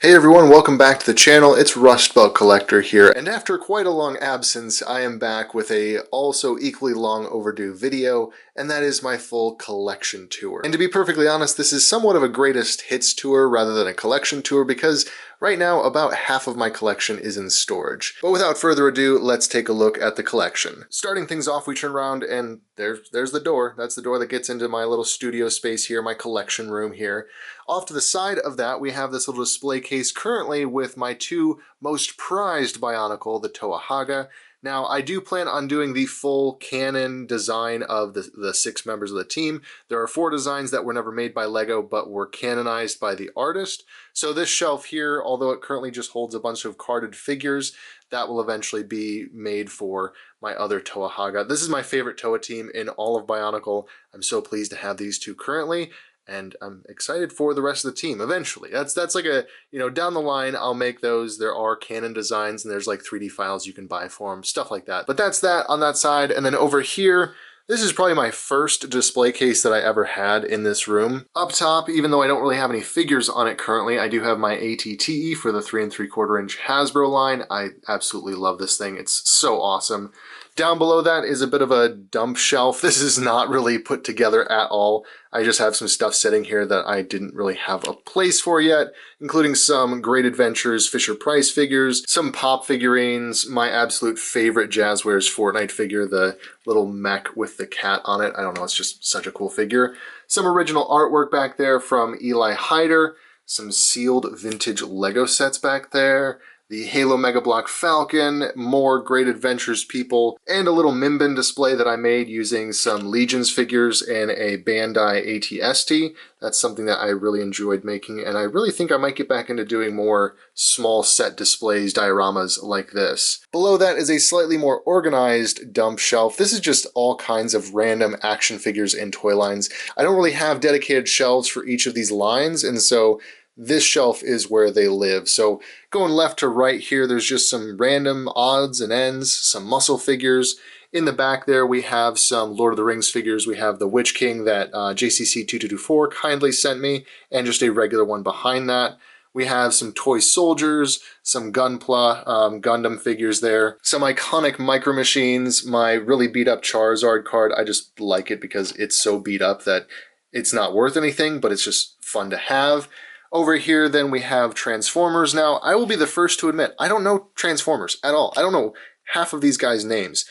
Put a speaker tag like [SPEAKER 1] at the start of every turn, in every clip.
[SPEAKER 1] Hey everyone, welcome back to the channel. It's Rustbelt Collector here, and after quite a long absence, I am back with a also equally long overdue video, and that is my full collection tour. And to be perfectly honest, this is somewhat of a greatest hits tour rather than a collection tour because right now about half of my collection is in storage. But without further ado, let's take a look at the collection. Starting things off, we turn around and there's the door. That's the door that gets into my little studio space here, my collection room here. Off to the side of that, we have this little display case currently with my two most prized Bionicle, the Toahaga. Now, I do plan on doing the full canon design of the 6 members of the team. There are 4 designs that were never made by LEGO, but were canonized by the artist. So this shelf here, although it currently just holds a bunch of carded figures, that will eventually be made for my other Toahaga. This is my favorite Toa team in all of Bionicle. I'm so pleased to have these two currently. And I'm excited for the rest of the team eventually. That's like a, down the line I'll make those. There are canon designs and there's like 3D files you can buy for them, stuff like that. But that's that on that side. And then over here, this is probably my first display case that I ever had in this room. Up top, even though I don't really have any figures on it currently, I do have my ATTE for the 3 3/4 inch Hasbro line. I absolutely love this thing. It's so awesome. Down below that is a bit of a dump shelf. This is not really put together at all. I just have some stuff sitting here that I didn't really have a place for yet, including some Great Adventures Fisher-Price figures, some pop figurines, my absolute favorite Jazzwares Fortnite figure, the little mech with the cat on it. I don't know, it's just such a cool figure. Some original artwork back there from Eli Hyder, some sealed vintage Lego sets back there, the Halo Mega Block Falcon, more Great Adventures people, and a little Mimbin display that I made using some Legions figures and a Bandai ATST. That's something that I really enjoyed making, and I really think I might get back into doing more small set displays, dioramas like this. Below that is a slightly more organized dump shelf. This is just all kinds of random action figures and toy lines. I don't really have dedicated shelves for each of these lines, and so this shelf is where they live. So going left to right here, there's just some random odds and ends, some muscle figures. In the back there, we have some Lord of the Rings figures. We have the Witch King that JCC 2224 kindly sent me, and just a regular one behind that. We have some toy soldiers, some Gunpla Gundam figures there, some iconic Micro Machines, my really beat up Charizard card. I just like it because it's so beat up that it's not worth anything, but it's just fun to have. Over here, then, we have Transformers. Now, I will be the first to admit, I don't know Transformers at all. I don't know half of these guys' names,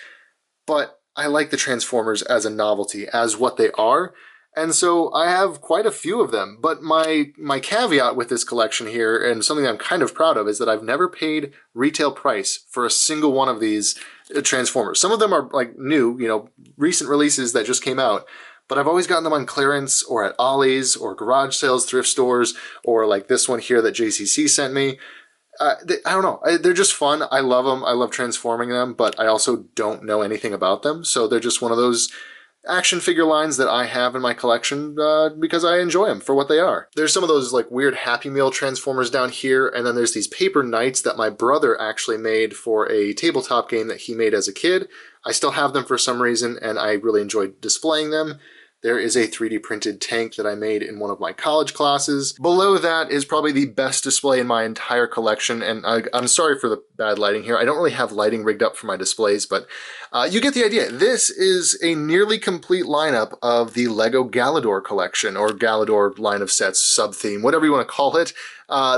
[SPEAKER 1] but I like the Transformers as a novelty, as what they are, and so I have quite a few of them. But my caveat with this collection here, and something I'm kind of proud of, is that I've never paid retail price for a single one of these Transformers. Some of them are like new, recent releases that just came out, but I've always gotten them on clearance or at Ollie's or garage sales, thrift stores, or like this one here that JCC sent me. I don't know. They're just fun. I love them. I love transforming them, but I also don't know anything about them. So they're just one of those action figure lines that I have in my collection because I enjoy them for what they are. There's some of those like weird Happy Meal Transformers down here, and then there's these paper knights that my brother actually made for a tabletop game that he made as a kid. I still have them for some reason, and I really enjoyed displaying them. There is a 3D printed tank that I made in one of my college classes. Below that is probably the best display in my entire collection, and I'm sorry for the bad lighting here. I don't really have lighting rigged up for my displays, but you get the idea. This is a nearly complete lineup of the LEGO Galador collection, or Galador line of sets, sub-theme, whatever you want to call it.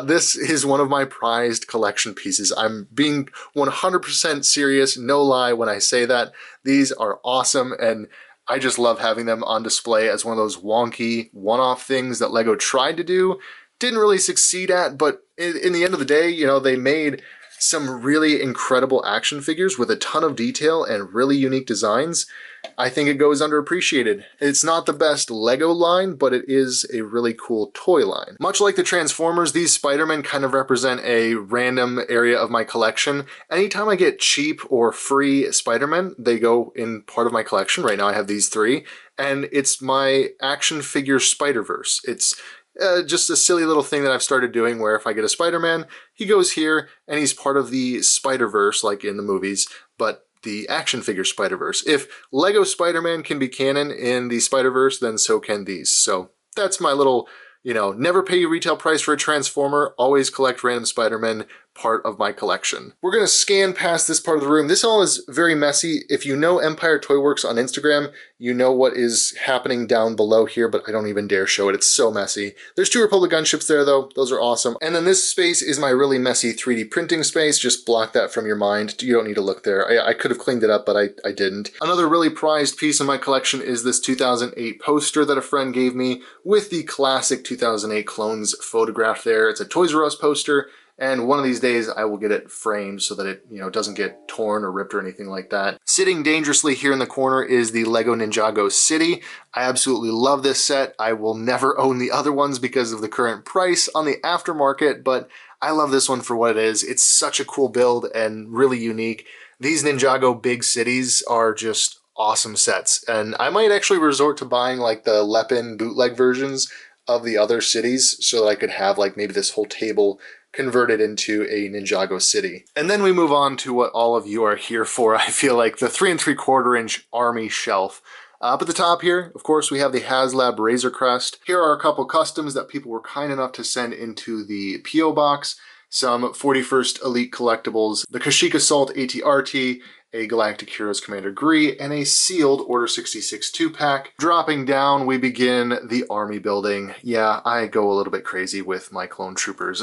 [SPEAKER 1] This is one of my prized collection pieces. I'm being 100% serious, no lie when I say that. These are awesome, and I just love having them on display as one of those wonky one-off things that LEGO tried to do, didn't really succeed at, but in the end of the day, they made some really incredible action figures with a ton of detail and really unique designs. I think it goes underappreciated. It's not the best LEGO line, but it is a really cool toy line. Much like the Transformers, these Spider-Men kind of represent a random area of my collection. Anytime I get cheap or free Spider-Men, they go in part of my collection. Right now I have these 3, and it's my action figure Spider-Verse. It's just a silly little thing that I've started doing where if I get a Spider-Man, he goes here and he's part of the Spider-Verse like in the movies, but the action figure Spider-Verse. If Lego Spider-Man can be canon in the Spider-Verse, then so can these. So that's my little, You know, never pay retail price for a Transformer, always collect random Spider-Man, part of my collection. We're gonna scan past this part of the room. This all is very messy. If you know Empire Toy Works on Instagram, you know what is happening down below here, but I don't even dare show it. It's so messy. There's 2 Republic gunships there though. Those are awesome. And then this space is my really messy 3D printing space. Just block that from your mind. You don't need to look there. I could have cleaned it up, but I didn't. Another really prized piece in my collection is this 2008 poster that a friend gave me with the classic 2008 clones photograph there. It's a Toys R Us poster. And one of these days I will get it framed so that it, you know, doesn't get torn or ripped or anything like that. Sitting dangerously here in the corner is the Lego Ninjago City. I absolutely love this set. I will never own the other ones because of the current price on the aftermarket, but I love this one for what it is. It's such a cool build and really unique. These Ninjago big cities are just awesome sets, and I might actually resort to buying like the Lepin bootleg versions of the other cities so that I could have like maybe this whole table converted into a Ninjago city. And then we move on to what all of you are here for, I feel like, the 3 3/4 inch army shelf. Up at the top here, of course, we have the HasLab Razor Crest. Here are a couple customs that people were kind enough to send into the P.O. box. Some 41st Elite collectibles, the Kashyyyk Assault AT-RT, a Galactic Heroes Commander Gree, and a sealed Order 66 2-pack. Dropping down, we begin the army building. Yeah, I go a little bit crazy with my clone troopers.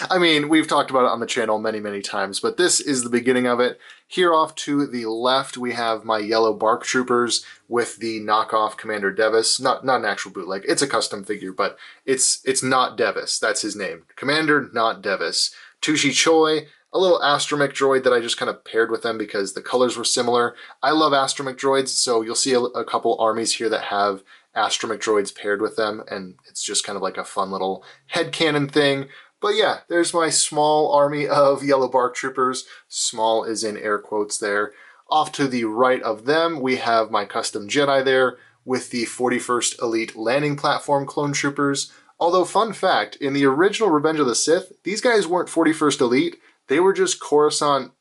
[SPEAKER 1] I mean, we've talked about it on the channel many, many times, but this is the beginning of it. Here off to the left, we have my yellow bark troopers with the knockoff Commander Devis. Not an actual bootleg, it's a custom figure, but it's not Devis, that's his name. Commander, not Devis. Tushi Choi, a little astromech droid that I just kind of paired with them because the colors were similar. I love astromech droids, so you'll see a couple armies here that have astromech droids paired with them, and it's just kind of like a fun little headcanon thing. But yeah, there's my small army of yellow bark troopers. Small is in air quotes there. Off to the right of them, we have my custom Jedi there with the 41st Elite landing platform clone troopers. Although, fun fact, in the original Revenge of the Sith, these guys weren't 41st Elite. They were just Coruscant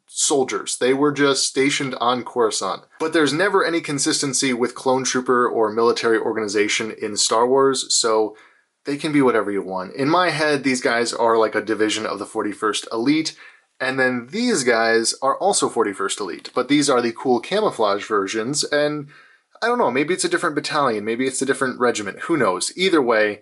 [SPEAKER 1] soldiers. They were just stationed on Coruscant. But there's never any consistency with clone trooper or military organization in Star Wars, so they can be whatever you want. In my head, these guys are like a division of the 41st Elite, and then these guys are also 41st Elite, but these are the cool camouflage versions, and I don't know, maybe it's a different battalion, maybe it's a different regiment, who knows. Either way,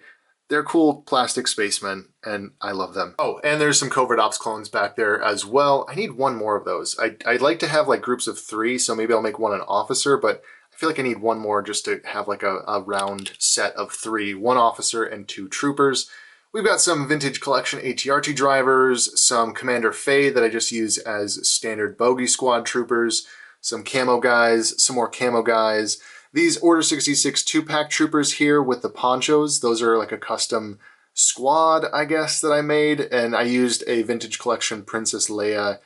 [SPEAKER 1] they're cool plastic spacemen, and I love them. Oh, and there's some Covert Ops clones back there as well. I need one more of those. I'd like to have like groups of 3, so maybe I'll make one an officer, but I feel like I need one more just to have like a round set of 3, 1 officer and 2 troopers. We've got some vintage collection AT-RT drivers, some Commander Faye that I just use as standard bogey squad troopers, some camo guys, some more camo guys. These Order 66 2-pack troopers here with the ponchos, those are like a custom squad, I guess, that I made, and I used a vintage collection Princess Leia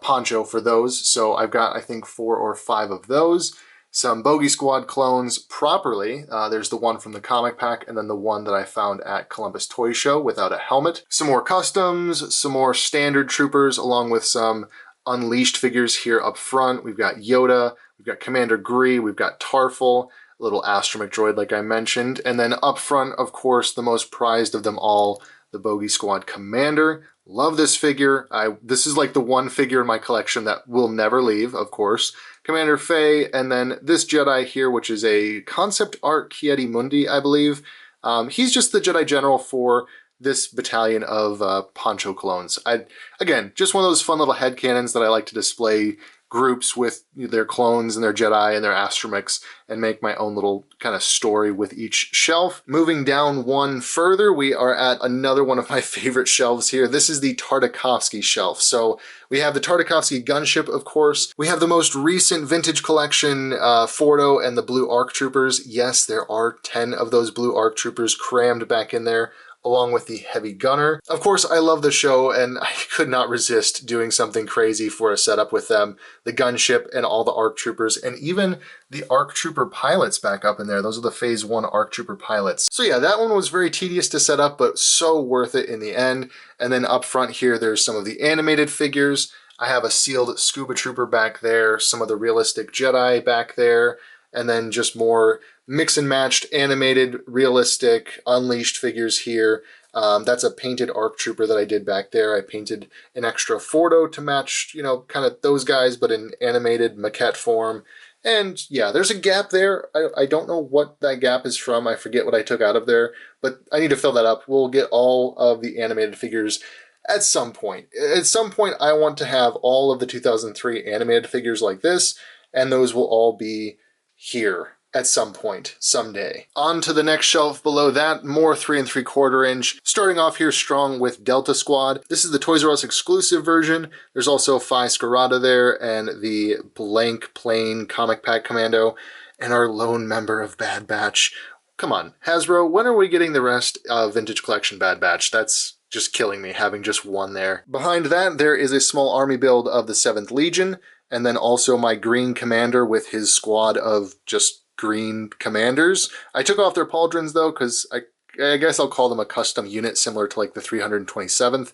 [SPEAKER 1] poncho for those, so I've got, I think, 4 or 5 of those. Some Bogey Squad clones properly. There's the one from the comic pack, and then the one that I found at Columbus Toy Show without a helmet. Some more customs, some more standard troopers, along with some Unleashed figures here up front. We've got Yoda, we've got Commander Gree, we've got Tarful, a little astromech droid like I mentioned, and then up front, of course, the most prized of them all, the Bogey Squad Commander. Love this figure. This is like the one figure in my collection that will never leave, of course. Commander Faye, and then this Jedi here, which is a concept art Kiedi Mundi, I believe. He's just the Jedi General for this battalion of poncho clones. Again, just one of those fun little headcanons that I like to display groups with their clones and their Jedi and their astromechs and make my own little kind of story with each shelf. Moving down one further, we are at another one of my favorite shelves here. This is the Tartakovsky shelf. So we have the Tartakovsky gunship, of course. We have the most recent vintage collection Fordo and the Blue ARC Troopers. Yes, there are 10 of those Blue ARC Troopers crammed back in there, along with the Heavy Gunner. Of course, I love the show, and I could not resist doing something crazy for a setup with them. The gunship and all the ARC Troopers, and even the ARC Trooper pilots back up in there. Those are the Phase 1 ARC Trooper pilots. So yeah, that one was very tedious to set up, but so worth it in the end. And then up front here, there's some of the animated figures. I have a sealed Scuba Trooper back there, some of the realistic Jedi back there, and then just more mix and matched, animated, realistic, unleashed figures here. That's a painted ARC Trooper that I did back there. I painted an extra Fordo to match, you know, kind of those guys, but in animated maquette form. And yeah, there's a gap there. I don't know what that gap is from. I forget what I took out of there, but I need to fill that up. We'll get all of the animated figures at some point. At some point, I want to have all of the 2003 animated figures like this, and those will all be here at some point, someday. On to the next shelf below that, more 3 3/4 inch. Starting off here strong with Delta Squad. This is the Toys R Us exclusive version. There's also Phi Scarada there, and the blank plain comic pack commando, and our lone member of Bad Batch. Come on, Hasbro, when are we getting the rest of Vintage Collection Bad Batch? That's just killing me, having just one there. Behind that, there is a small army build of the 7th Legion, and then also my green commander with his squad of just green commanders. I took off their pauldrons though, because I guess I'll call them a custom unit similar to like the 327th.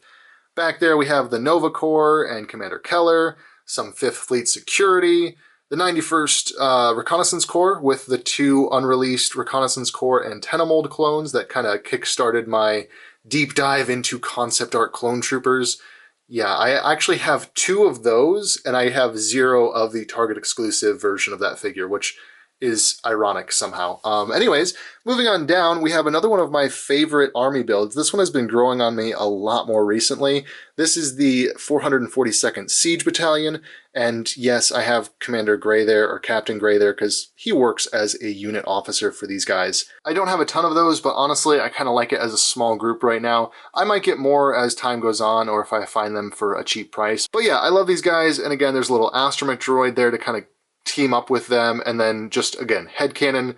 [SPEAKER 1] Back there we have the Nova Corps and Commander Keller, some 5th Fleet Security, the 91st Reconnaissance Corps with the 2 unreleased Reconnaissance Corps antenna mold clones that kind of kick-started my deep dive into concept art clone troopers. Yeah, I actually have 2 of those, and I have 0 of the Target exclusive version of that figure, which is ironic somehow. Anyways, moving on down, we have another one of my favorite army builds. This one has been growing on me a lot more recently. This is the 442nd Siege Battalion, and yes, I have Commander Gray there, or Captain Gray there, because he works as a unit officer for these guys. I don't have a ton of those, but honestly, I kind of like it as a small group right now. I might get more as time goes on, or if I find them for a cheap price. But yeah, I love these guys, and again, there's a little astromech droid there to kind of team up with them, and then just, again, headcanon,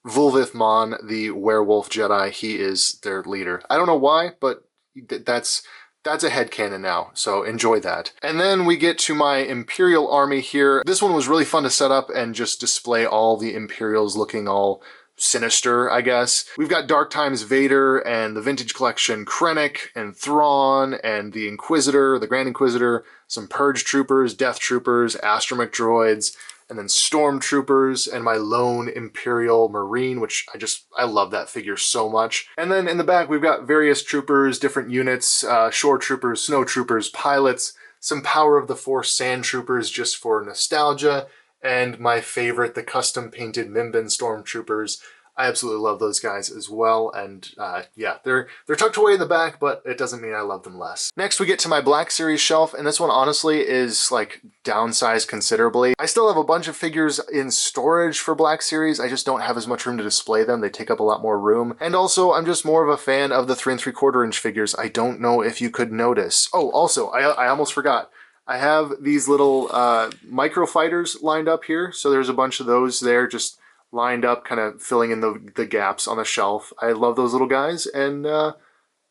[SPEAKER 1] Vulvith Mon, the werewolf Jedi, he is their leader. I don't know why, but that's a headcanon now, so enjoy that. And then we get to my Imperial army here. This one was really fun to set up and just display all the Imperials looking all sinister, I guess. We've got Dark Times Vader and the Vintage Collection Krennic and Thrawn and the Inquisitor, the Grand Inquisitor, some Purge Troopers, Death Troopers, astromech droids, and then Stormtroopers, and my lone Imperial Marine, which I love that figure so much. And then in the back, we've got various troopers, different units, shore troopers, snow troopers, pilots, some Power of the Force sand troopers just for nostalgia, and my favorite, the custom painted Mimban Stormtroopers. I absolutely love those guys as well, and yeah, they're tucked away in the back, but it doesn't mean I love them less. Next, we get to my Black Series shelf, and this one honestly is like downsized considerably. I still have a bunch of figures in storage for Black Series, I just don't have as much room to display them. They take up a lot more room, and also I'm just more of a fan of the 3 3/4 inch figures. I don't know if you could notice. Oh, also, I almost forgot. I have these little micro fighters lined up here, so there's a bunch of those there just lined up, kind of filling in the gaps on the shelf. I love those little guys, and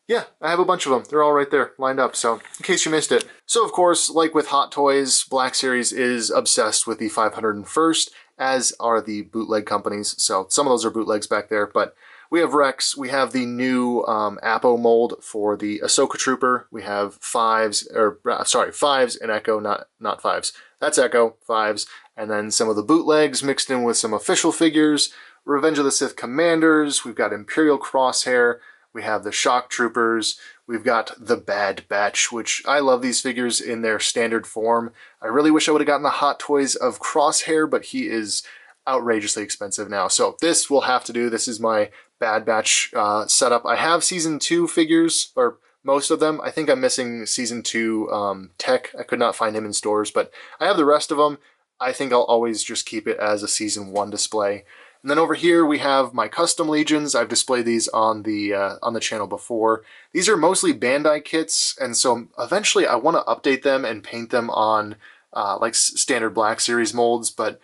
[SPEAKER 1] yeah, I have a bunch of them. They're all right there, lined up, so in case you missed it. So of course, like with Hot Toys, Black Series is obsessed with the 501st, as are the bootleg companies, so some of those are bootlegs back there, but we have Rex, we have the new Apo mold for the Ahsoka Trooper, we have fives and Echo, not fives. That's Echo, fives, and then some of the bootlegs mixed in with some official figures, Revenge of the Sith Commanders, we've got Imperial Crosshair, we have the Shock Troopers, we've got the Bad Batch, which I love these figures in their standard form. I really wish I would have gotten the Hot Toys of Crosshair, but he is outrageously expensive now. So this will have to do. This is my Bad Batch setup. I have Season 2 figures, or most of them. I think I'm missing Season 2 Tech. I could not find him in stores, but I have the rest of them. I think I'll always just keep it as a Season 1 display. And then over here we have my custom Legions. I've displayed these on the channel before. These are mostly Bandai kits, and so eventually I want to update them and paint them on like standard Black Series molds, but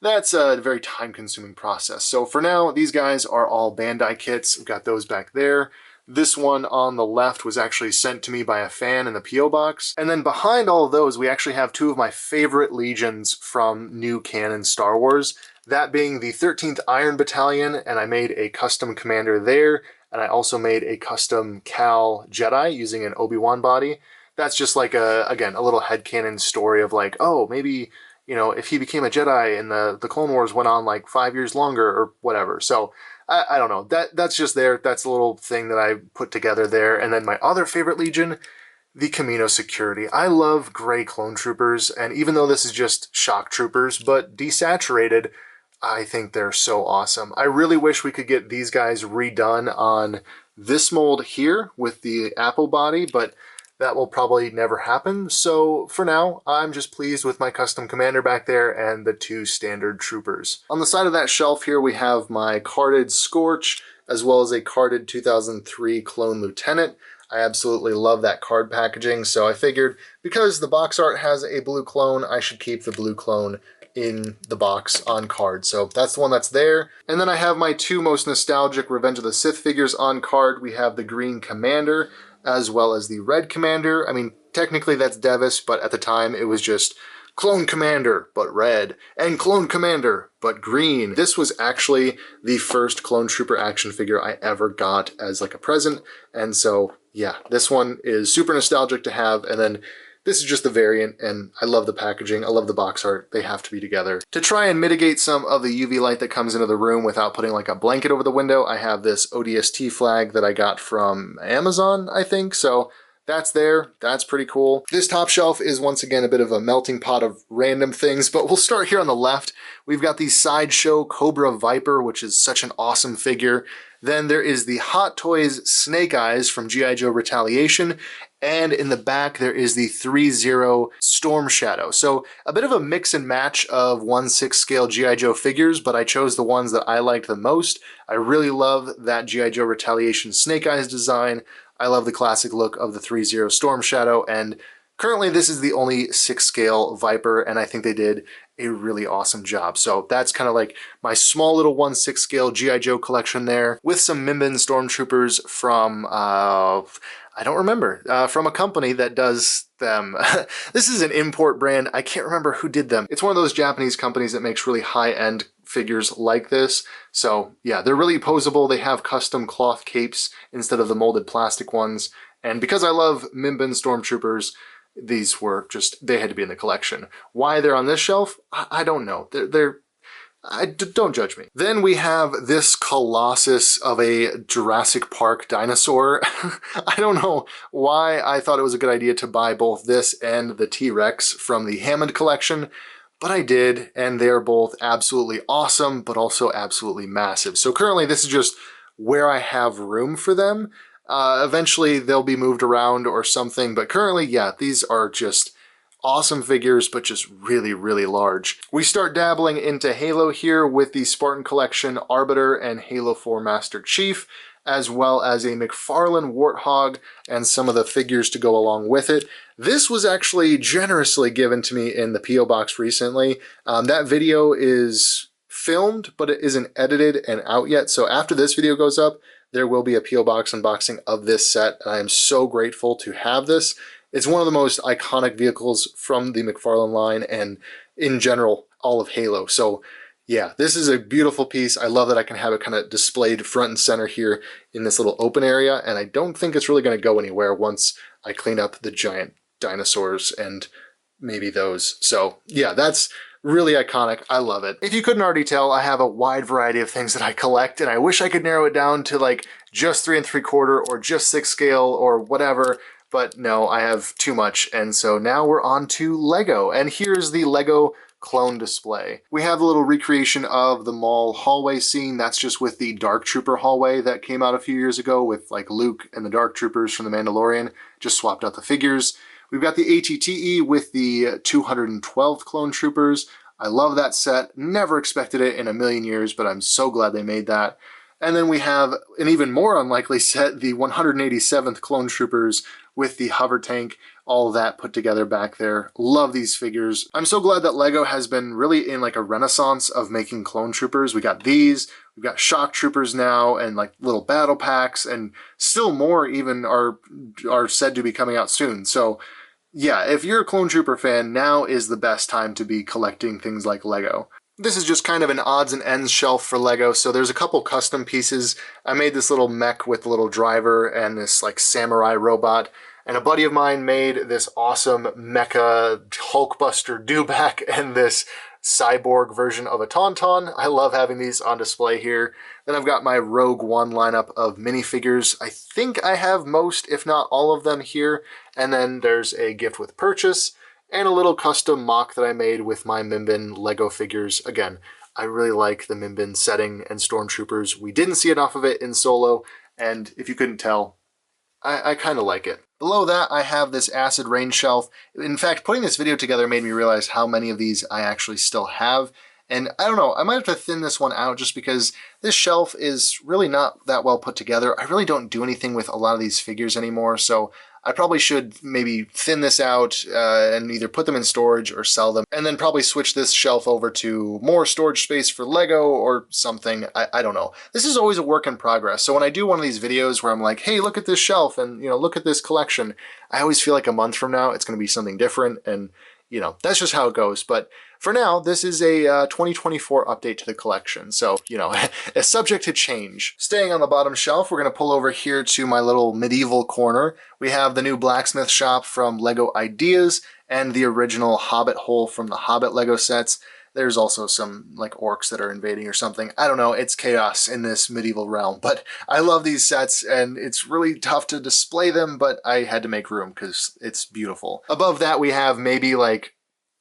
[SPEAKER 1] that's a very time-consuming process. So for now, these guys are all Bandai kits. We've got those back there. This one on the left was actually sent to me by a fan in the P.O. box. And then behind all of those, we actually have 2 of my favorite Legions from new canon Star Wars. That being the 13th Iron Battalion, and I made a custom commander there, and I also made a custom Cal Jedi using an Obi-Wan body. That's just like again, a little headcanon story of like, oh, maybe, you know, if he became a Jedi and the Clone Wars went on like 5 years longer or whatever. So I don't know. That's just there. That's a little thing that I put together there. And then my other favorite Legion, the Camino Security. I love gray clone troopers, and even though this is just shock troopers, but desaturated, I think they're so awesome. I really wish we could get these guys redone on this mold here with the apple body, but that will probably never happen. So for now, I'm just pleased with my custom commander back there and the 2 standard troopers. On the side of that shelf here, we have my carded Scorch, as well as a carded 2003 Clone Lieutenant. I absolutely love that card packaging, so I figured because the box art has a blue clone, I should keep the blue clone in the box on card. So that's the one that's there. And then I have my 2 most nostalgic Revenge of the Sith figures on card. We have the green Commander as well as the red Commander. I mean, technically that's Devis, but at the time it was just Clone Commander, but red, and Clone Commander, but green. This was actually the first Clone Trooper action figure I ever got as like a present, and so yeah, this one is super nostalgic to have, and then this is just the variant, and I love the packaging, I love the box art, they have to be together. To try and mitigate some of the UV light that comes into the room without putting like a blanket over the window, I have this ODST flag that I got from Amazon, I think, so that's there. That's pretty cool. This top shelf is once again a bit of a melting pot of random things, but we'll start here on the left. We've got the Sideshow Cobra Viper, which is such an awesome figure. Then there is the Hot Toys Snake Eyes from G.I. Joe Retaliation, and in the back there is the 3-0 Storm Shadow. So a bit of a mix and match of 1/6 scale G.I. Joe figures, but I chose the ones that I liked the most. I really love that G.I. Joe Retaliation Snake Eyes design. I love the classic look of the 3-0 Storm Shadow, and currently this is the only 6 scale Viper, and I think they did a really awesome job. So that's kind of like my small little 1/6 scale G.I. Joe collection there, with some Mimban Stormtroopers from, I don't remember, from a company that does them. This is an import brand. I can't remember who did them. It's one of those Japanese companies that makes really high-end figures like this. So yeah, they're really posable. They have custom cloth capes instead of the molded plastic ones. And because I love Mimban Stormtroopers, these were just, they had to be in the collection. Why they're on this shelf? I don't know. Don't judge me. Then we have this colossus of a Jurassic Park dinosaur. I don't know why I thought it was a good idea to buy both this and the T-Rex from the Hammond collection, but I did, and they're both absolutely awesome, but also absolutely massive. So currently this is just where I have room for them. Eventually they'll be moved around or something, but currently, yeah, these are just awesome figures, but just really, really large. We start dabbling into Halo here with the Spartan Collection Arbiter and Halo 4 Master Chief, as well as a McFarlane Warthog and some of the figures to go along with it. This was actually generously given to me in the P.O. Box recently. That video is filmed, but it isn't edited and out yet, so after this video goes up, there will be a P.O. Box unboxing of this set, and I am so grateful to have this. It's one of the most iconic vehicles from the McFarlane line and in general, all of Halo. So yeah, this is a beautiful piece. I love that I can have it kind of displayed front and center here in this little open area, and I don't think it's really going to go anywhere once I clean up the giant dinosaurs and maybe those. So yeah, that's really iconic. I love it. If you couldn't already tell, I have a wide variety of things that I collect, and I wish I could narrow it down to like just 3 3/4 or just 6 scale or whatever. But no, I have too much, and so now we're on to Lego, and here's the Lego clone display. We have a little recreation of the mall hallway scene. That's just with the Dark Trooper hallway that came out a few years ago with like Luke and the Dark Troopers from the Mandalorian. Just swapped out the figures. We've got the ATTE with the 212th Clone Troopers. I love that set. Never expected it in a million years, but I'm so glad they made that. And then we have an even more unlikely set, the 187th Clone Troopers with the hover tank, all of that put together back there. Love these figures. I'm so glad that LEGO has been really in like a renaissance of making Clone Troopers. We got these, we've got Shock Troopers now, and like little battle packs, and still more even are said to be coming out soon. So yeah, if you're a Clone Trooper fan, now is the best time to be collecting things like LEGO. This is just kind of an odds and ends shelf for LEGO, so there's a couple custom pieces. I made this little mech with the little driver and this like samurai robot, And a buddy of mine made this awesome mecha Hulkbuster dewback and this cyborg version of a Tauntaun. I love having these on display here. Then I've got my Rogue One lineup of minifigures. I think I have most, if not all of them here. And then there's a gift with purchase and a little custom mock that I made with my Minbin Lego figures. Again, I really like the Minbin setting and Stormtroopers. We didn't see enough of it in Solo, and if you couldn't tell, I kind of like it. Below that, I have this Acid Rain shelf. In fact, putting this video together made me realize how many of these I actually still have. And I don't know, I might have to thin this one out just because this shelf is really not that well put together. I really don't do anything with a lot of these figures anymore, so I probably should maybe thin this out and either put them in storage or sell them, and then probably switch this shelf over to more storage space for Lego or something. I don't know. This is always a work in progress. So when I do one of these videos where I'm like, hey, look at this shelf and, you know, look at this collection, I always feel like a month from now it's going to be something different, and, you know, that's just how it goes. But for now, this is a 2024 update to the collection, so, you know, it's subject to change. Staying on the bottom shelf, we're going to pull over here to my little medieval corner. We have the new blacksmith shop from Lego Ideas and the original Hobbit hole from the Hobbit Lego sets. There's also some, like, orcs that are invading or something. I don't know, it's chaos in this medieval realm, but I love these sets, and it's really tough to display them, but I had to make room because it's beautiful. Above that, we have maybe, like,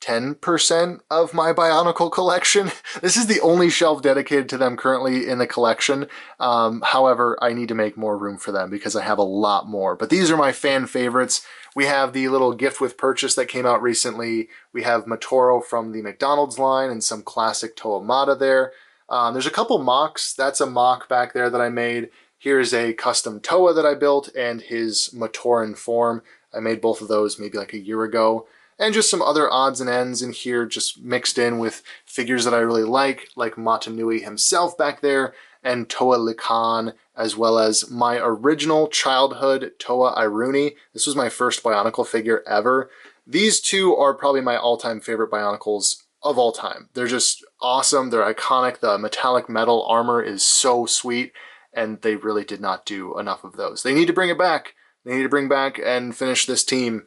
[SPEAKER 1] 10% of my Bionicle collection. This is the only shelf dedicated to them currently in the collection. However, I need to make more room for them because I have a lot more. But these are my fan favorites. We have the little gift with purchase that came out recently. We have Matoro from the McDonald's line and some classic Toa Mata there. There's a couple mocks. That's a mock back there that I made. Here's a custom Toa that I built and his Matoran form. I made both of those maybe like a year ago. And just some other odds and ends in here just mixed in with figures that I really like Matanui himself back there, and Toa Likan, as well as my original childhood Toa Iruni. This was my first Bionicle figure ever. These two are probably my all-time favorite Bionicles of all time. They're just awesome. They're iconic. The metallic metal armor is so sweet, and they really did not do enough of those. They need to bring it back. They need to bring back and finish this team.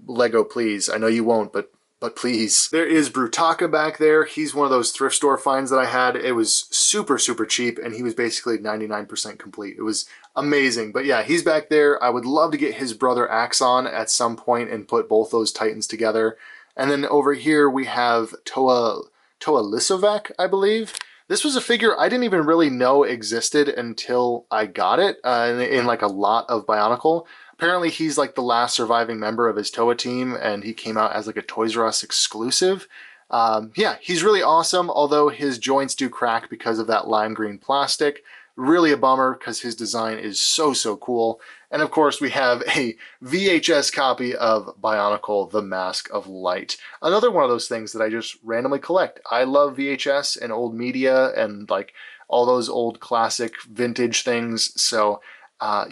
[SPEAKER 1] Lego, please. I know you won't, but please. There is Brutaka back there. He's one of those thrift store finds that I had. It was super, super cheap, and he was basically 99% complete. It was amazing. But yeah, he's back there. I would love to get his brother Axon at some point and put both those Titans together. And then over here we have Toa Lisovac, I believe. This was a figure I didn't even really know existed until I got it in like a lot of Bionicle. Apparently he's like the last surviving member of his Toa team, and he came out as like a Toys R Us exclusive. Yeah, he's really awesome, although his joints do crack because of that lime green plastic. Really a bummer because his design is so, so cool. And of course we have a VHS copy of Bionicle, The Mask of Light. Another one of those things that I just randomly collect. I love VHS and old media and like all those old classic vintage things, so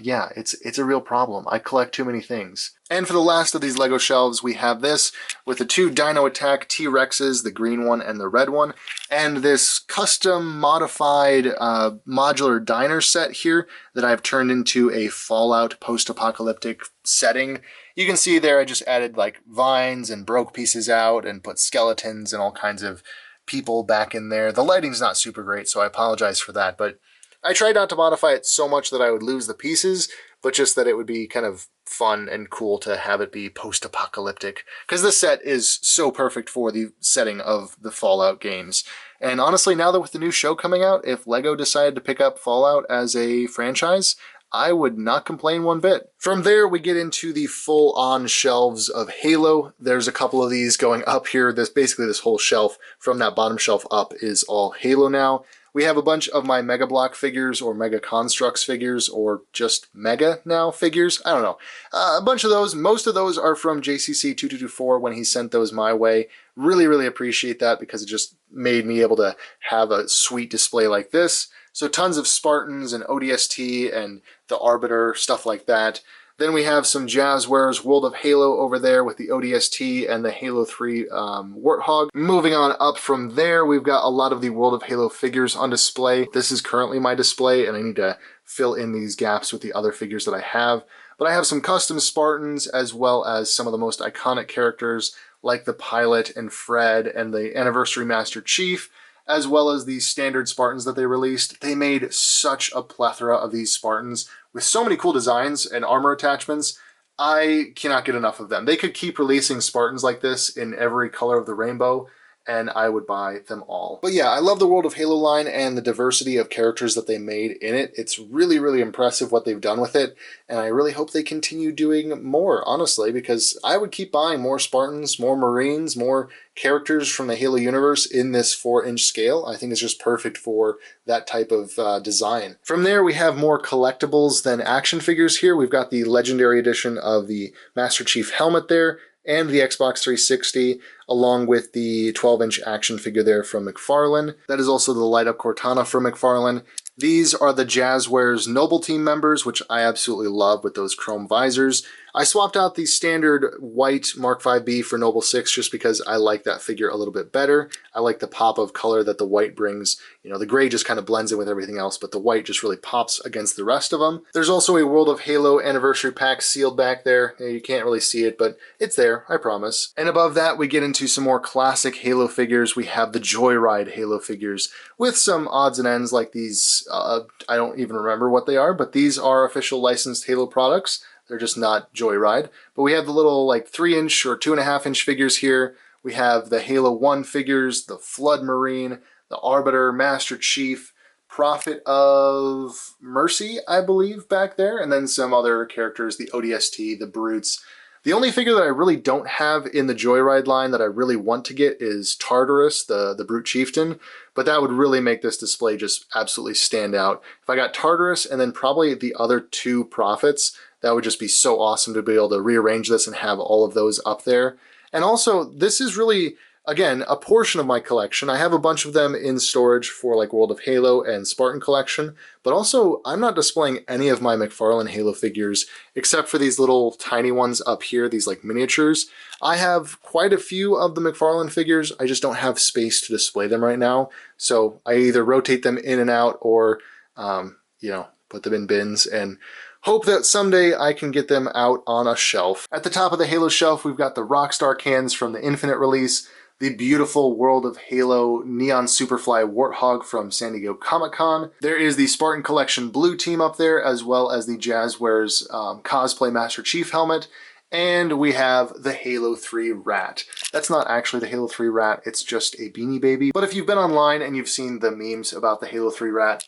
[SPEAKER 1] yeah, it's a real problem. I collect too many things. And for the last of these Lego shelves, we have this with the two Dino Attack T-Rexes, the green one and the red one, and this custom modified modular diner set here that I've turned into a Fallout post-apocalyptic setting. You can see there I just added like vines and broke pieces out and put skeletons and all kinds of people back in there. The lighting's not super great, so I apologize for that, but I tried not to modify it so much that I would lose the pieces, but just that it would be kind of fun and cool to have it be post-apocalyptic. Because this set is so perfect for the setting of the Fallout games. And honestly, now that with the new show coming out, if LEGO decided to pick up Fallout as a franchise, I would not complain one bit. From there, we get into the full-on shelves of Halo. There's a couple of these going up here. Basically this whole shelf from that bottom shelf up is all Halo now. We have a bunch of my Mega Block figures or Mega Constructs figures or just Mega now figures. I don't know. A bunch of those. Most of those are from JCC 2224 when he sent those my way. Really, really appreciate that because it just made me able to have a sweet display like this. So tons of Spartans and ODST and the Arbiter, stuff like that. Then we have some Jazzwares World of Halo over there with the ODST and the Halo 3 Warthog. Moving on up from there, we've got a lot of the World of Halo figures on display. This is currently my display, and I need to fill in these gaps with the other figures that I have. But I have some custom Spartans as well as some of the most iconic characters like the Pilot and Fred and the Anniversary Master Chief, as well as the standard Spartans that they released. They made such a plethora of these Spartans with so many cool designs and armor attachments. I cannot get enough of them. They could keep releasing Spartans like this in every color of the rainbow, and I would buy them all. But yeah, I love the World of Halo line and the diversity of characters that they made in it. It's really, really impressive what they've done with it, and I really hope they continue doing more, honestly, because I would keep buying more Spartans, more Marines, more characters from the Halo universe in this 4-inch scale. I think it's just perfect for that type of design. From there, we have more collectibles than action figures here. We've got the Legendary Edition of the Master Chief helmet there, and the Xbox 360, along with the 12-inch action figure there from McFarlane. That is also the light-up Cortana from McFarlane. These are the Jazzwares Noble Team members, which I absolutely love with those chrome visors. I swapped out the standard white Mark 5B for Noble 6 just because I like that figure a little bit better. I like the pop of color that the white brings. You know, the gray just kind of blends in with everything else, but the white just really pops against the rest of them. There's also a World of Halo Anniversary Pack sealed back there. You can't really see it, but it's there, I promise. And above that, we get into some more classic Halo figures. We have the Joyride Halo figures with some odds and ends like these. I don't even remember what they are, but these are official licensed Halo products. They're just not Joyride. But we have the little like 3-inch or 2.5-inch figures here. We have the Halo 1 figures, the Flood Marine, the Arbiter, Master Chief, Prophet of Mercy, I believe, back there, and then some other characters, the ODST, the Brutes. The only figure that I really don't have in the Joyride line that I really want to get is Tartarus, the Brute Chieftain, but that would really make this display just absolutely stand out. If I got Tartarus and then probably the other 2 Prophets, that would just be so awesome to be able to rearrange this and have all of those up there. And also, this is really, again, a portion of my collection. I have a bunch of them in storage for like World of Halo and Spartan collection, but also I'm not displaying any of my McFarlane Halo figures except for these little tiny ones up here, these like miniatures. I have quite a few of the McFarlane figures. I just don't have space to display them right now. So I either rotate them in and out or, you know, put them in bins and hope that someday I can get them out on a shelf. At the top of the Halo shelf, we've got the Rockstar cans from the Infinite release, the beautiful World of Halo Neon Superfly Warthog from San Diego Comic-Con. There is the Spartan Collection Blue Team up there, as well as the Jazzwares Cosplay Master Chief helmet. And we have the Halo 3 Rat. That's not actually the Halo 3 Rat, it's just a Beanie Baby. But if you've been online and you've seen the memes about the Halo 3 Rat,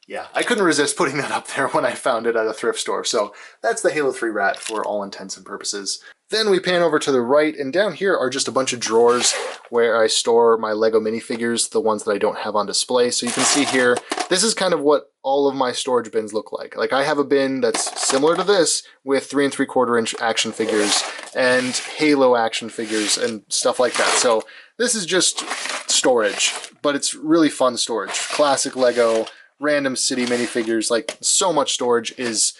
[SPEAKER 1] yeah, I couldn't resist putting that up there when I found it at a thrift store. So that's the Halo 3 Rat for all intents and purposes. Then we pan over to the right, and down here are just a bunch of drawers where I store my Lego minifigures, the ones that I don't have on display. So you can see here, this is kind of what all of my storage bins look like. Like I have a bin that's similar to this with 3 3/4-inch action figures and Halo action figures and stuff like that. So this is just storage, but it's really fun storage. Classic Lego, random city minifigures, like so much storage is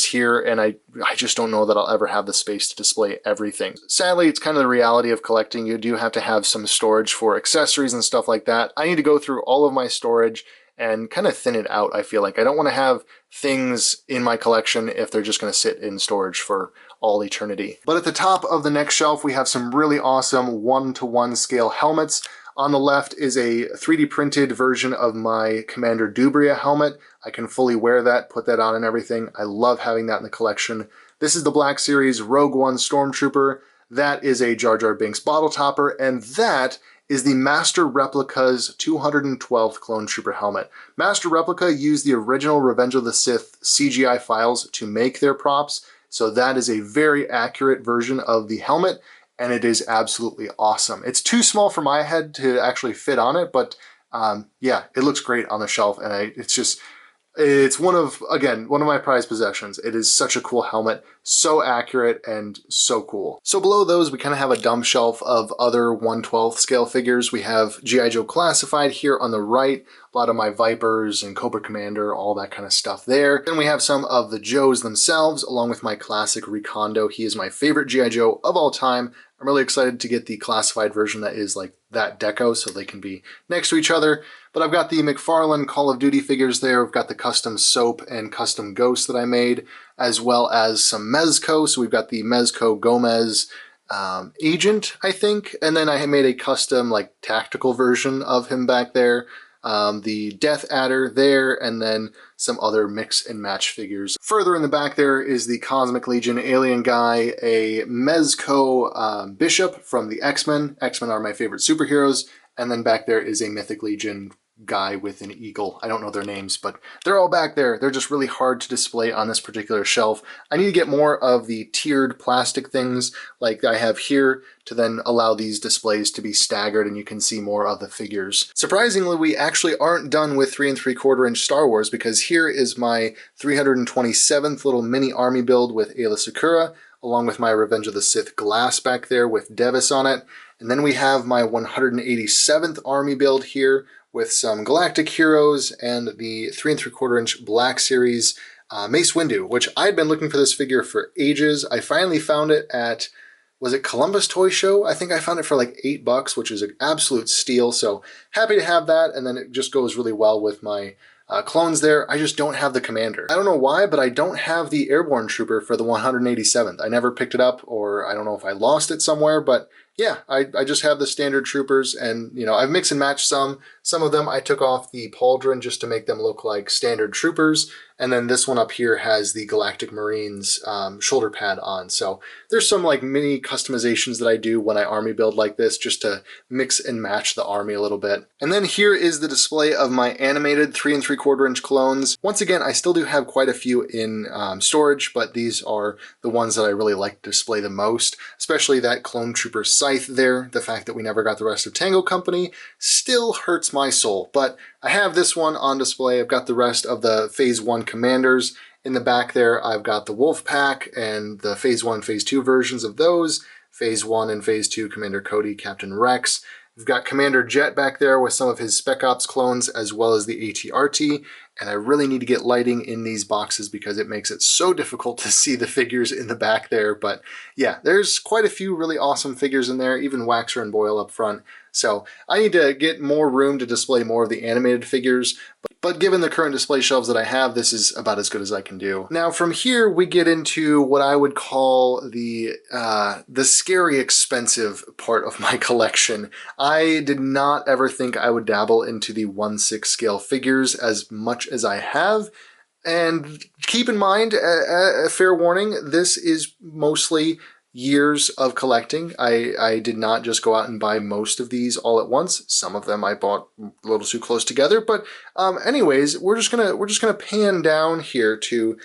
[SPEAKER 1] here, and I just don't know that I'll ever have the space to display everything. Sadly, it's kind of the reality of collecting. You do have to have some storage for accessories and stuff like that. I need to go through all of my storage and kind of thin it out, I feel like. I don't want to have things in my collection if they're just going to sit in storage for all eternity. But at the top of the next shelf, we have some really awesome 1-to-1 scale helmets. On the left is a 3D printed version of my Commander Dubria helmet. I can fully wear that, put that on and everything. I love having that in the collection. This is the Black Series Rogue One Stormtrooper. That is a Jar Jar Binks bottle topper, and that is the Master Replica's 212th Clone Trooper helmet. Master Replica used the original Revenge of the Sith CGI files to make their props, so that is a very accurate version of the helmet, and it is absolutely awesome. It's too small for my head to actually fit on it, but yeah, it looks great on the shelf, and it's one of my prized possessions. It is such a cool helmet, so accurate and so cool. So below those, we kind of have a dump shelf of other 1/12 scale figures. We have G.I. Joe Classified here on the right, a lot of my Vipers and Cobra Commander, all that kind of stuff there. Then we have some of the Joes themselves, along with my classic Recondo. He is my favorite G.I. Joe of all time. I'm really excited to get the classified version that is like that deco so they can be next to each other. But I've got the McFarlane Call of Duty figures there. I've got the custom Soap and custom Ghost that I made, as well as some Mezco. So we've got the Mezco Gomez agent, I think, and then I made a custom like tactical version of him back there. The Death Adder there, and then some other mix and match figures. Further in the back there is the Cosmic Legion alien guy, a Mezco Bishop from the X-Men. X-Men are my favorite superheroes. And then back there is a Mythic Legion guy with an eagle. I don't know their names, but they're all back there. They're just really hard to display on this particular shelf. I need to get more of the tiered plastic things like I have here to then allow these displays to be staggered and you can see more of the figures. Surprisingly, we actually aren't done with 3 3/4 inch Star Wars, because here is my 327th little mini army build with Aayla Secura, along with my Revenge of the Sith glass back there with Devis on it. And then we have my 187th army build here with some Galactic Heroes and the 3 3/4 inch Black Series Mace Windu, which I'd been looking for this figure for ages. I finally found it at, was it Columbus Toy Show? I think I found it for like $8, which is an absolute steal. So happy to have that, and then it just goes really well with my clones there. I just don't have the Commander. I don't know why, but I don't have the Airborne Trooper for the 187th. I never picked it up, or I don't know if I lost it somewhere, but yeah, I just have the standard troopers, and you know, I've mixed and matched some. Some of them I took off the pauldron just to make them look like standard troopers, and then this one up here has the Galactic Marines shoulder pad on. So there's some like mini customizations that I do when I army build like this, just to mix and match the army a little bit. And then here is the display of my animated 3 3/4 inch clones. Once again, I still do have quite a few in storage, but these are the ones that I really like to display the most, especially that Clone Trooper Scythe there. The fact that we never got the rest of Tango Company still hurts my soul, but I have this one on display. I've got the rest of the Phase 1 Commanders. In the back there, I've got the Wolf Pack and the Phase 1, Phase 2 versions of those. Phase 1 and Phase 2 Commander Cody, Captain Rex. We've got Commander Jet back there with some of his Spec Ops clones, as well as the AT-RT, and I really need to get lighting in these boxes because it makes it so difficult to see the figures in the back there. But yeah, there's quite a few really awesome figures in there, even Waxer and Boyle up front. So I need to get more room to display more of the animated figures, but given the current display shelves that I have, this is about as good as I can do. Now from here, we get into what I would call the scary expensive part of my collection. I did not ever think I would dabble into the 1/6 scale figures as much as I have. And keep in mind, a fair warning, this is mostly years of collecting. I did not just go out and buy most of these all at once. Some of them I bought a little too close together, but anyways, we're just gonna pan down here to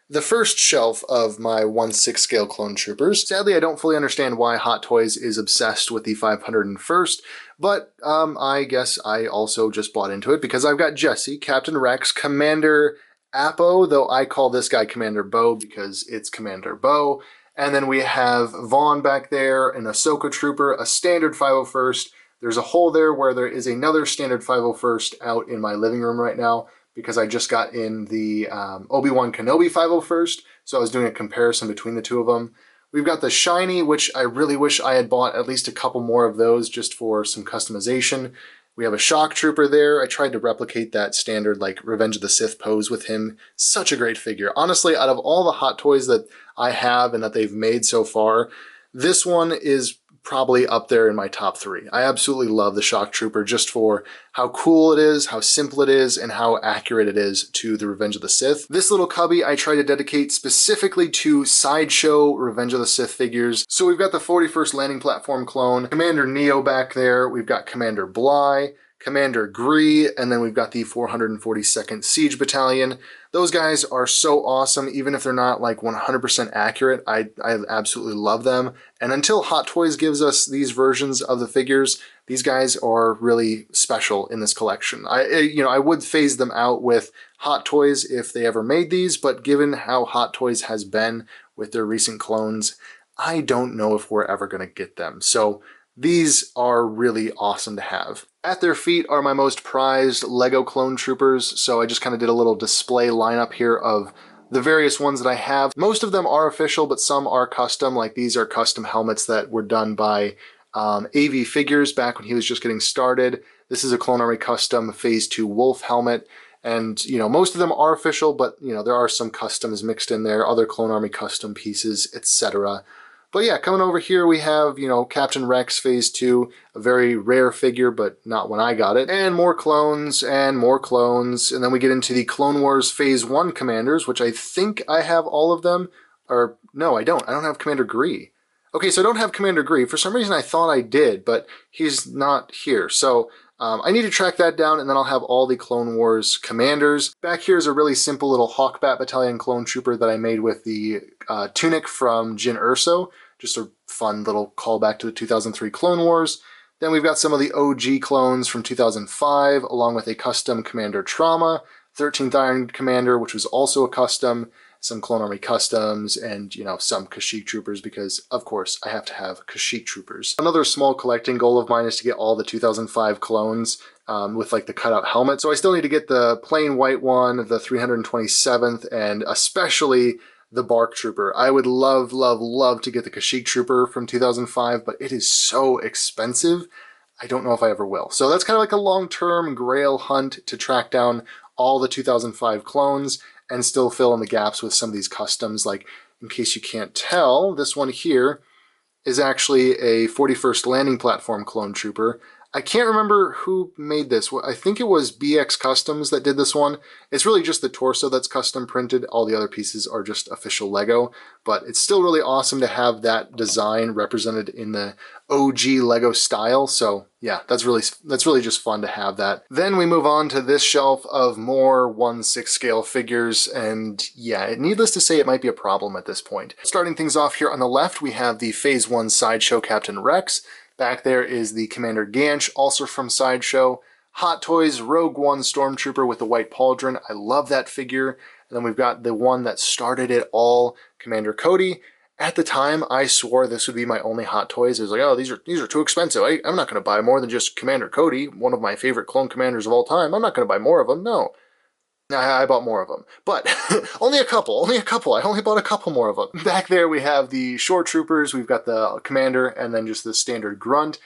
[SPEAKER 1] the first shelf of my 1/6 scale clone troopers. Sadly, I don't fully understand why Hot Toys is obsessed with the 501st, but I guess I also just bought into it because I've got Jesse, Captain Rex, Commander Apo, though I call this guy Commander Bo because it's Commander Bo. And then we have Vaughn back there, an Ahsoka Trooper, a standard 501st. There's a hole there where there is another standard 501st out in my living room right now because I just got in the Obi-Wan Kenobi 501st, so I was doing a comparison between the two of them. We've got the Shiny, which I really wish I had bought at least a couple more of those just for some customization. We have a Shock Trooper there. I tried to replicate that standard like Revenge of the Sith pose with him. Such a great figure. Honestly, out of all the Hot Toys that I have and that they've made so far, this one is probably up there in my top 3. I absolutely love the Shock Trooper just for how cool it is, how simple it is, and how accurate it is to the Revenge of the Sith. This little cubby I try to dedicate specifically to Sideshow Revenge of the Sith figures. So we've got the 41st Landing Platform clone, Commander Neo back there, we've got Commander Bly, Commander Gree, and then we've got the 442nd Siege Battalion. Those guys are so awesome, even if they're not like 100% accurate. I absolutely love them. And until Hot Toys gives us these versions of the figures, these guys are really special in this collection. I would phase them out with Hot Toys if they ever made these, but given how Hot Toys has been with their recent clones, I don't know if we're ever going to get them. So these are really awesome to have. At their feet are my most prized Lego clone troopers, so I just kind of did a little display lineup here of the various ones that I have. Most of them are official, but some are custom. Like these are custom helmets that were done by AV Figures back when he was just getting started. This is a Clone Army custom Phase 2 Wolf helmet. And, you know, most of them are official, but, you know, there are some customs mixed in there, other Clone Army custom pieces, etc. But yeah, coming over here we have, you know, Captain Rex Phase 2, a very rare figure, but not when I got it. And more clones, and more clones. And then we get into the Clone Wars Phase 1 commanders, which I think I have all of them. Or, no, I don't. I don't have Commander Gree. Okay, so I don't have Commander Gree. For some reason I thought I did, but he's not here. So I need to track that down, and then I'll have all the Clone Wars commanders. Back here is a really simple little Hawkbat Battalion clone trooper that I made with the tunic from Jyn Erso. Just a fun little callback to the 2003 Clone Wars. Then we've got some of the OG clones from 2005, along with a custom Commander Trauma, 13th Iron Commander, which was also a custom, some Clone Army customs, and, you know, some Kashyyyk troopers, because, of course, I have to have Kashyyyk troopers. Another small collecting goal of mine is to get all the 2005 clones with, like, the cutout helmet. So I still need to get the plain white one, the 327th, and especially the Bark Trooper. I would love, love, love to get the Kashyyyk Trooper from 2005, but it is so expensive, I don't know if I ever will. So that's kind of like a long-term grail hunt to track down all the 2005 clones and still fill in the gaps with some of these customs. Like, in case you can't tell, this one here is actually a 41st Landing Platform clone trooper. I can't remember who made this. I think it was BX Customs that did this one. It's really just the torso that's custom printed. All the other pieces are just official Lego, but it's still really awesome to have that design represented in the OG Lego style. So yeah, that's really just fun to have that. Then we move on to this shelf of more 1/6 scale figures, and yeah, needless to say, it might be a problem at this point. Starting things off here on the left, we have the Phase 1 Sideshow Captain Rex. Back there is the Commander Ganch, also from Sideshow. Hot Toys Rogue One Stormtrooper with the white pauldron. I love that figure. And then we've got the one that started it all, Commander Cody. At the time, I swore this would be my only Hot Toys. It was like, oh, these are too expensive. I'm not going to buy more than just Commander Cody, one of my favorite clone commanders of all time. I'm not going to buy more of them. No. I bought more of them, but only a couple. I only bought a couple more of them. Back there we have the Shore Troopers. We've got the Commander and then just the standard Grunt.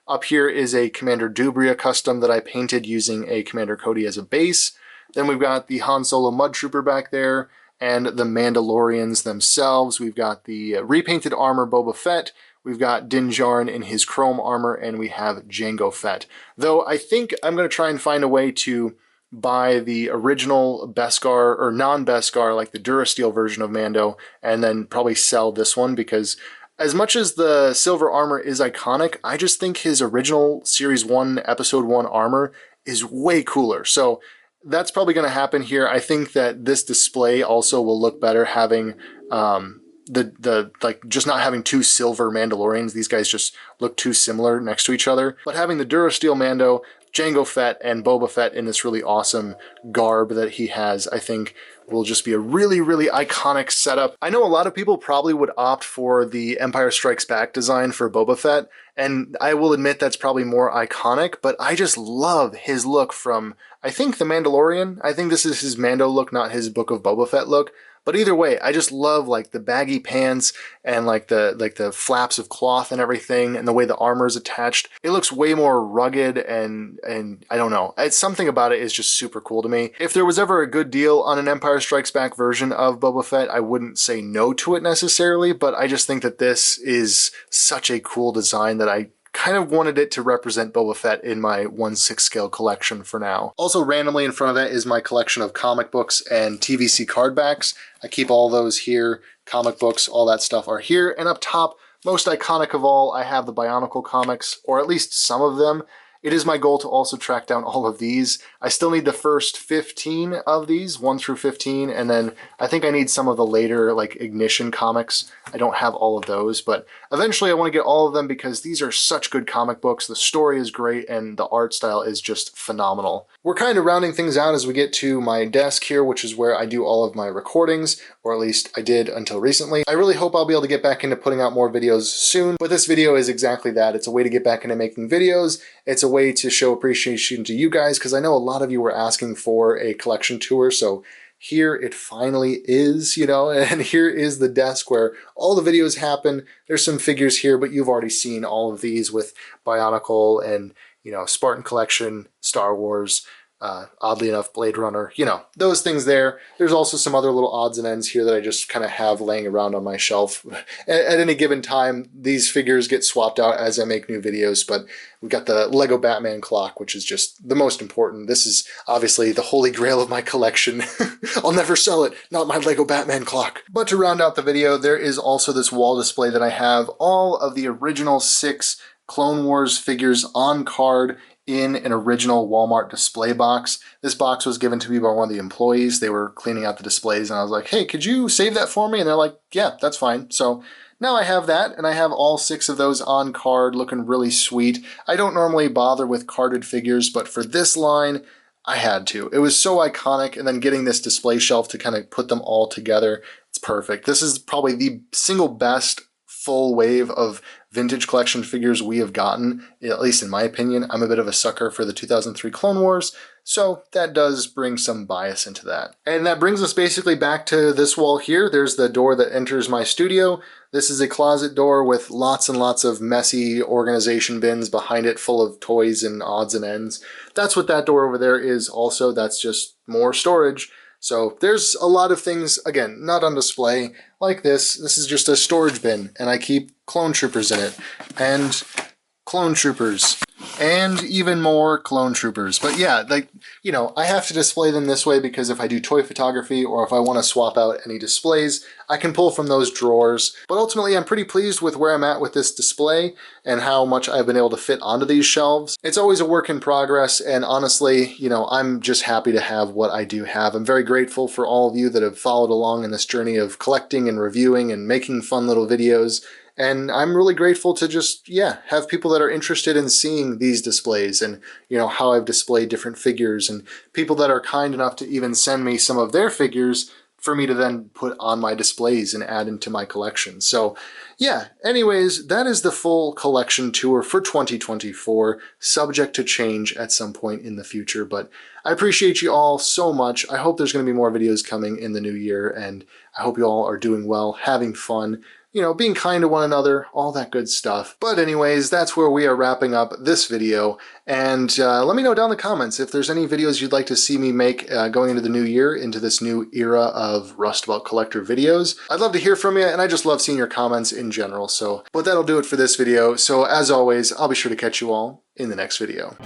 [SPEAKER 1] Up here is a Commander Dubria custom that I painted using a Commander Cody as a base. Then we've got the Han Solo Mud Trooper back there and the Mandalorians themselves. We've got the repainted armor Boba Fett. We've got Din Djarin in his chrome armor, and we have Jango Fett. Though I think I'm going to try and find a way to buy the original Beskar, or non-Beskar, like the Durasteel version of Mando, and then probably sell this one, because as much as the silver armor is iconic, I just think his original Series 1, Episode 1 armor is way cooler. So that's probably going to happen here. I think that this display also will look better having like just not having two silver Mandalorians. These guys just look too similar next to each other. But having the Durasteel Mando, Jango Fett, and Boba Fett in this really awesome garb that he has, I think will just be a really, really iconic setup. I know a lot of people probably would opt for the Empire Strikes Back design for Boba Fett, and I will admit that's probably more iconic, but I just love his look from, I think, The Mandalorian. I think this is his Mando look, not his Book of Boba Fett look. But either way, I just love like the baggy pants and like the flaps of cloth and everything, and the way the armor is attached. It looks way more rugged, and I don't know. It's something about it is just super cool to me. If there was ever a good deal on an Empire Strikes Back version of Boba Fett, I wouldn't say no to it necessarily, but I just think that this is such a cool design that I kind of wanted it to represent Boba Fett in my 1/6 scale collection for now. Also randomly in front of that is my collection of comic books and TVC card backs. I keep all those here. Comic books, all that stuff are here. And up top, most iconic of all, I have the Bionicle comics, or at least some of them. It is my goal to also track down all of these. I still need the first 15 of these, 1 through 15, and then I think I need some of the later, like, Ignition comics. I don't have all of those, but eventually I want to get all of them because these are such good comic books. The story is great, and the art style is just phenomenal. We're kind of rounding things out as we get to my desk here, which is where I do all of my recordings, or at least I did until recently. I really hope I'll be able to get back into putting out more videos soon, but this video is exactly that. It's a way to get back into making videos. It's a way to show appreciation to you guys, because I know a lot of you were asking for a collection tour, so here it finally is, you know, and here is the desk where all the videos happen. There's some figures here, but you've already seen all of these with Bionicle and, you know, Spartan Collection, Star Wars, oddly enough, Blade Runner, you know, those things there. There's also some other little odds and ends here that I just kind of have laying around on my shelf. At any given time, these figures get swapped out as I make new videos, but we've got the Lego Batman clock, which is just the most important. This is obviously the holy grail of my collection. I'll never sell it, not my Lego Batman clock. But to round out the video, there is also this wall display that I have all of the original 6 Clone Wars figures on card in an original Walmart display box. This box was given to me by one of the employees. They were cleaning out the displays and I was like, hey, could you save that for me? And they're like, yeah, that's fine. So now I have that, and I have all 6 of those on card looking really sweet. I don't normally bother with carded figures, but for this line, I had to. It was so iconic, and then getting this display shelf to kind of put them all together, it's perfect. This is probably the single best full wave of vintage collection figures we have gotten, at least in my opinion. I'm a bit of a sucker for the 2003 Clone Wars, so that does bring some bias into that. And that brings us basically back to this wall here. There's the door that enters my studio. This is a closet door with lots and lots of messy organization bins behind it full of toys and odds and ends. That's what that door over there is also. That's just more storage. So there's a lot of things, again, not on display, like this. This is just a storage bin, and I keep clone troopers in it, and clone troopers, and even more clone troopers. But yeah, like, you know, I have to display them this way because if I do toy photography or if I want to swap out any displays, I can pull from those drawers. But ultimately, I'm pretty pleased with where I'm at with this display and how much I've been able to fit onto these shelves. It's always a work in progress, and honestly, you know, I'm just happy to have what I do have. I'm very grateful for all of you that have followed along in this journey of collecting and reviewing and making fun little videos. And I'm really grateful to just, yeah, have people that are interested in seeing these displays and, you know, how I've displayed different figures, and people that are kind enough to even send me some of their figures for me to then put on my displays and add into my collection. So yeah, anyways, that is the full collection tour for 2024, subject to change at some point in the future. But I appreciate you all so much. I hope there's going to be more videos coming in the new year, and I hope you all are doing well, having fun, you know, being kind to one another, all that good stuff. But anyways, that's where we are wrapping up this video. And let me know down in the comments if there's any videos you'd like to see me make going into the new year, into this new era of Rustbelt Collector videos. I'd love to hear from you, and I just love seeing your comments in general. But that'll do it for this video. So as always, I'll be sure to catch you all in the next video.